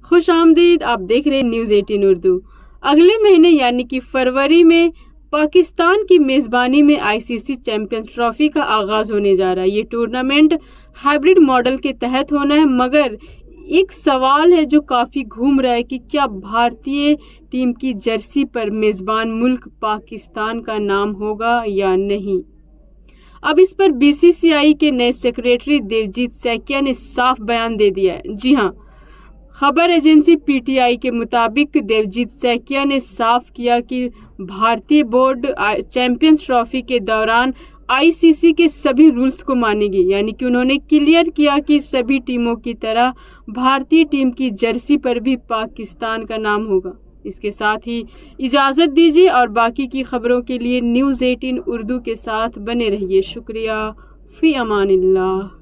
खुश आमदीद, आप देख रहे हैं न्यूज़ 18 उर्दू। अगले महीने यानी कि फरवरी में पाकिस्तान की मेज़बानी में आईसीसी चैंपियंस ट्रॉफी का आगाज़ होने जा रहा है। ये टूर्नामेंट हाइब्रिड मॉडल के तहत होना है, मगर एक सवाल है जो काफ़ी घूम रहा है कि क्या भारतीय टीम की जर्सी पर मेज़बान मुल्क पाकिस्तान का नाम होगा या नहीं। अब इस पर बीसीसीआई के नए सेक्रेटरी देवजीत सैकिया ने साफ बयान दे दिया है। जी हाँ, खबर एजेंसी पीटीआई के मुताबिक देवजीत सैकिया ने साफ किया कि भारतीय बोर्ड चैंपियंस ट्रॉफी के दौरान आईसीसी के सभी रूल्स को मानेगी। यानी कि उन्होंने क्लियर किया कि सभी टीमों की तरह भारतीय टीम की जर्सी पर भी पाकिस्तान का नाम होगा। इसके साथ ही इजाज़त दीजिए और बाकी की खबरों के लिए न्यूज़ 18 उर्दू के साथ बने रहिए। शुक्रिया। फ़ी अमानिल्लाह।